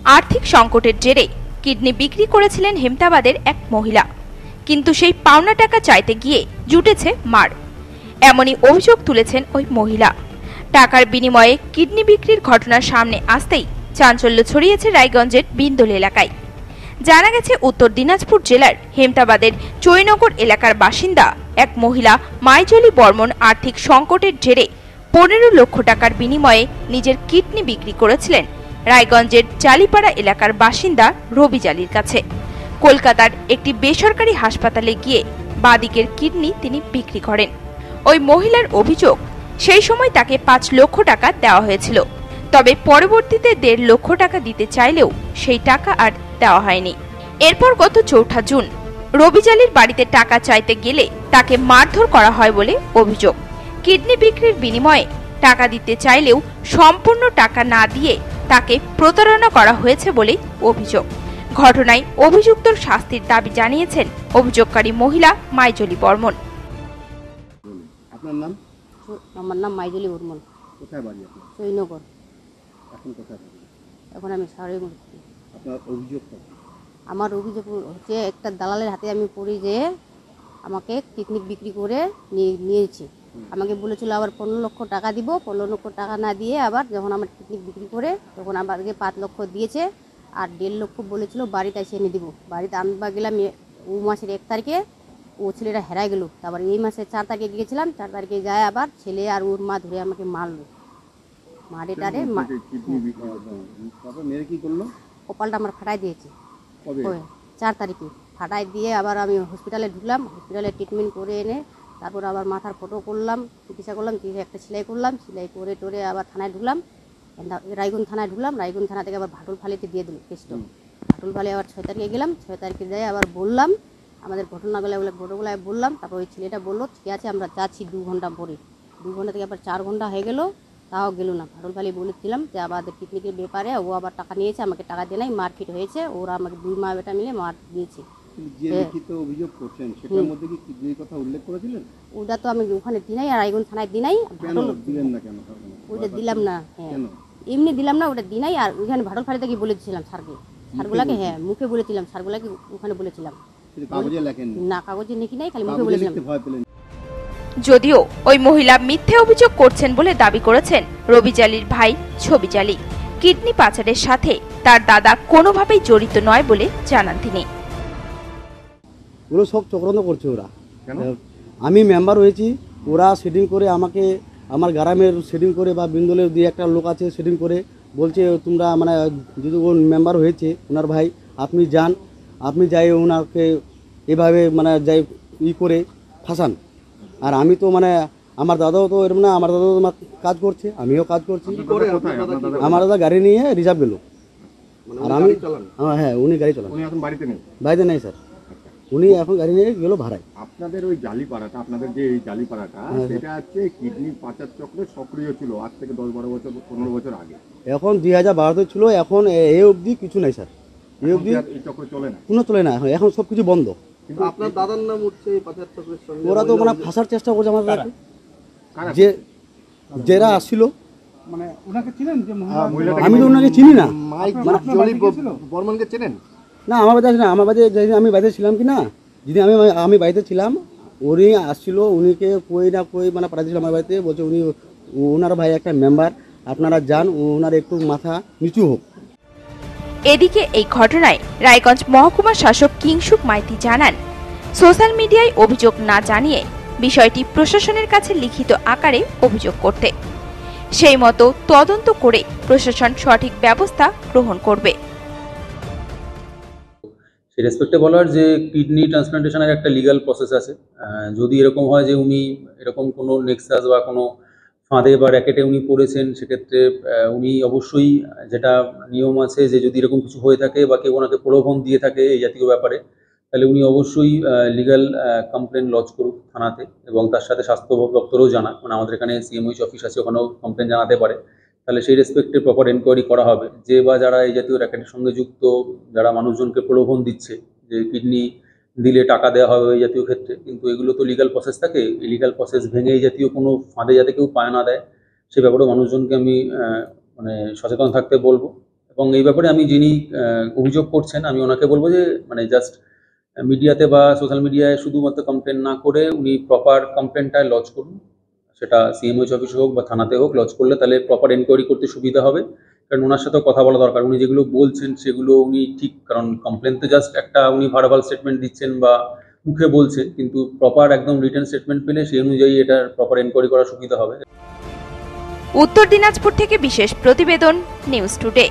আর্থিক সংকটের জেরে কিডনি বিক্রি করেছিলেন হেমতাবাদের এক মহিলা, কিন্তু সেই পাওনা টাকা চাইতে গিয়ে জুটেছে মার। এমনই অভিযোগ তুলেছেন ওই মহিলা। টাকার বিনিময়ে কিডনি বিক্রির ঘটনা সামনে আসতেই চাঞ্চল্য ছড়িয়েছে রায়গঞ্জের বিন্দল এলাকায়। জানা গেছে, উত্তর দিনাজপুর জেলার হেমতাবাদের চৈনগর এলাকার বাসিন্দা এক মহিলা মাইজলি বর্মন আর্থিক সংকটের জেরে 15 লক্ষ টাকার বিনিময়ে নিজের কিডনি বিক্রি করেছিলেন রায়গঞ্জের জালিপাড়া এলাকার বাসিন্দা রবি জালির কাছে। কলকাতার একটি বেসরকারি হাসপাতালে গিয়ে বাদিকের কিডনি তিনি বিক্রি করেন। ওই মহিলার অভিযোগ, সেই সময় তাকে 5 লক্ষ টাকা দেওয়া হয়েছিল, তবে পরবর্তীতে 1.5 লক্ষ টাকা দিতে চাইলেও সেই টাকা আর দেওয়া হয়নি। এরপর গত 4 জুন রবি জালির বাড়িতে টাকা চাইতে গেলে তাকে মারধর করা হয় বলে অভিযোগ। কিডনি বিক্রির বিনিময়ে টাকা দিতে চাইলেও সম্পূর্ণ টাকা না দিয়ে তাকে প্রতারণা করা হয়েছে বলে অভিযোগ। ঘটনায় অভিযুক্তর শাস্তির দাবি জানিয়েছেন অভিযোগকারী মহিলা মাইজলি বর্মন। আপনার নাম? আমার নাম মাইজলি বর্মন। কোথায় বাড়ি আপনার? চৈনগর। এখন কোথায় বাড়ি? এখন আমি সারে করছি। আপনার অভিযোগটা? আমার অভিযোগ হচ্ছে, একটা দালালের হাতে আমি পড়ি যে আমাকে কিডনি বিক্রি করে নিয়েছি। আমাকে বলেছিল আবার 15 লক্ষ টাকা দিব। 15 লক্ষ টাকা না দিয়ে আবার যখন আমার কিডনি বিক্রি করে তখন আমাকে 5 লক্ষ দিয়েছে, আর 1.5 লক্ষ বলেছিল বাড়িতে এসে এনে দিব। বাড়িতে আনবা গেলাম ও মাসের 1 তারিখে, ও ছেলেটা হেরাই গেল। তারপর এই মাসের 4 তারিখে গিয়েছিলাম, 4 তারিখে যায় আবার ছেলে আর ওর মা ধরে আমাকে মারলো। মারেটারে মেরে কি করলো? কপালটা আমার ফাটাই দিয়েছে। কবে? 4 তারিখে ফাটাই দিয়ে আবার আমি হসপিটালে ঢুকলাম। হসপিটালে ট্রিটমেন্ট করে এনে তারপর আবার মাথার ফটো করলাম, চিকিৎসা করলাম, একটা সেলাই করলাম, সেলাই করে টোরে আবার থানায় ঢুকলাম, রায়গঞ্জ থানায় ঢুকলাম। রায়গঞ্জ থানা থেকে আবার ভাটুল ফালিতে দিয়ে দিল কেসটা। ভাটুল ফালি আবার 6 তারিখে গেলাম। 6 তারিখে যাই আবার বললাম আমাদের ঘটনাগুলো বললাম। তারপর ওই ছেলেটা বললো ঠিক আছে আমরা যাচ্ছি 2 ঘন্টা পরে। 2 ঘন্টা থেকে আবার 4 ঘন্টা হয়ে গেল, তাও গেল না। ভাটুল ফালি বলেছিলাম যে আমাদের পিকনিকের ব্যাপারে ও আবার টাকা নিয়েছে, আমাকে টাকা দিয়ে নাই, মারপিট হয়েছে। ওরা আমাকে 2 মা বেটা মিলে মার দিয়েছে। যে লিখিত অভিযোগ করছেন সেটার মধ্যে কি কিডনির কথা উল্লেখ করেছিলেন? ওটা তো আমি ওখানে দিনাই, আর রায়গঞ্জ থানায় দিনাই। ভাটুল দিলেন না কেন? ওটা দিলাম না। হ্যাঁ, কেন? এমনি দিলাম না, ওটা দিনাই। আর ওখানে ভাটুল ফালি থেকে বলেছিলাম স্যারগুলাকে, হ্যাঁ মুখে বলেছিলাম, স্যারগুলাকে ওখানে বলেছিলাম। কাগজে লেখেন না, কাগজে লিখি নাই, খালি মুখে বলেছিলাম। যদিও ওই মহিলা মিথ্যে অভিযোগ করছেন বলে দাবি করেছেন রবি জালির ভাই ছবি জালি। কিডনি পাচারের সাথে তার দাদা কোনোভাবেই জড়িত নয় বলে জানান তিনি। ওরা সব চক্রান্ত করছে। ওরা, আমি মেম্বার হয়েছি, ওরা সেটিং করে আমাকে, আমার গ্রামের সেটিং করে বা বিন্দলের 2-1টা লোক আছে সেটিং করে বলছে তোমরা মানে যদি ও মেম্বার হয়েছে ওনার ভাই, আপনি যান, আপনি যাই ওনাকে এভাবে মানে যাই করে ফাঁসান। আর আমি তো মানে আমার দাদাও তো এরকম না, আমার দাদাও কাজ করছে, আমিও কাজ করছি। আমার দাদা গাড়ি নিয়ে রিজার্ভ গেল। আর আমি, হ্যাঁ উনি গাড়ি চালান। বাড়িতে নেই স্যার, উনি এখন গাড়ি নিয়ে গেল ভাড়ায়। আপনাদের ওই জালিপাড়াটা, আপনাদের যে এই জালিপাড়াটা, সেটা হচ্ছে কিডনি পাচার চক্রে সক্রিয় ছিল আজ থেকে 10-12 বছর 15 বছর আগে। এখন 2012-তে ছিল, এখন এই অবধি কিছু নাই স্যার। এই অবধি এই চক্র চলে না, কোনো চলে না, এখন সব কিছু বন্ধ। কিন্তু আপনার দাদার নাম উঠছে এই পাচার চক্রের সঙ্গে। ওরা তো মানে ফাঁসার চেষ্টা করছে আমাদের, যে যারা আসছিল। মানে ওনাকে চিনেন? যে আমি তো ওনাকে চিনি না। বর্মনকে চেনেন না? আমার বাড়িতে না, আমার বাড়িতে আমি বাড়িতে ছিলাম কি না, যদি আমি বাড়িতে ছিলাম, উনি আসছিল, উনিকে কই না কই মানে পাঠাচ্ছিল আমার বাড়িতে, বলছে উনি ওনার ভাই একটা মেম্বার, আপনারা যান, ওনার একটু মাথা নিচু হোক। এদিকে এই ঘটনায় রায়গঞ্জ মহকুমা শাসক কিংসুক মাইতি জানান, সোশ্যাল মিডিয়ায় অভিযোগ না জানিয়ে বিষয়টি প্রশাসনের কাছে লিখিত আকারে অভিযোগ করতে, সেই মতো তদন্ত করে প্রশাসন সঠিক ব্যবস্থা গ্রহণ করবে। সেই রেসপেক্টে বলার যে কিডনি ট্রান্সপ্লান্টেশনের একটা লিগ্যাল প্রসেস আছে। যদি এরকম হয় যে উনি এরকম কোনো নেক্সাস বা কোনো ফাঁদে বা র্যাকেটে উনি পড়েছেন, সেক্ষেত্রে উনি অবশ্যই, যেটা নিয়ম আছে যে যদি এরকম কিছু হয়ে থাকে বা কেউ ওনাকে প্রলোভন দিয়ে থাকে এই জাতীয় ব্যাপারে, তাহলে উনি অবশ্যই লিগ্যাল কমপ্লেন লজ করুক থানাতে, এবং তার সাথে স্বাস্থ্য দপ্তরেও জানাক। মানে আমাদের এখানে সিএমওইচ অফিস আছে, ওখানেও কমপ্লেন জানাতে পারে। তাহলে সেই রেসপেক্টে প্রপার এনকোয়ারি করা হবে, যে বা যারা এই জাতীয় র্যাকেটের সঙ্গে যুক্ত, যারা মানুষজনকে প্রলোভন দিচ্ছে যে কিডনি দিলে টাকা দেওয়া হবে এই জাতীয় ক্ষেত্রে, কিন্তু এগুলো তো লিগ্যাল প্রসেস থাকে। এই লিগ্যাল প্রসেস ভেঙে এই জাতীয় কোনো ফাঁদে যাতে কেউ পায় না দেয়, সে ব্যাপারে মানুষজনকে আমি মানে সচেতন থাকতে বলবো। এবং এই ব্যাপারে আমি যিনি অভিযোগ করছেন আমি ওনাকে বলবো যে মানে জাস্ট মিডিয়াতে বা সোশ্যাল মিডিয়ায় শুধুমাত্র কমপ্লেন না করে উনি প্রপার কমপ্লেনটায় লজ করুন, সেটা সিএমওএইচ অফিসে হোক বা থানাতে হোক। লজ করলে তাহলে প্রপার এনকোয়ারি করতে সুবিধা হবে, কারণ ওনার সাথেও কথা বলা দরকার। উনি যেগুলো বলছেন সেগুলো উনি ঠিক, কারণ কমপ্লেন তো জাস্ট একটা উনি ভার্বাল স্টেটমেন্ট দিচ্ছেন বা মুখে বলছেন, কিন্তু প্রপার একদম রিটেন স্টেটমেন্ট পেলে সেই অনুযায়ী এটার প্রপার এনকোয়ারি করা সুবিধা হবে। উত্তর দিনাজপুর থেকে বিশেষ প্রতিবেদন, নিউজ টুডে।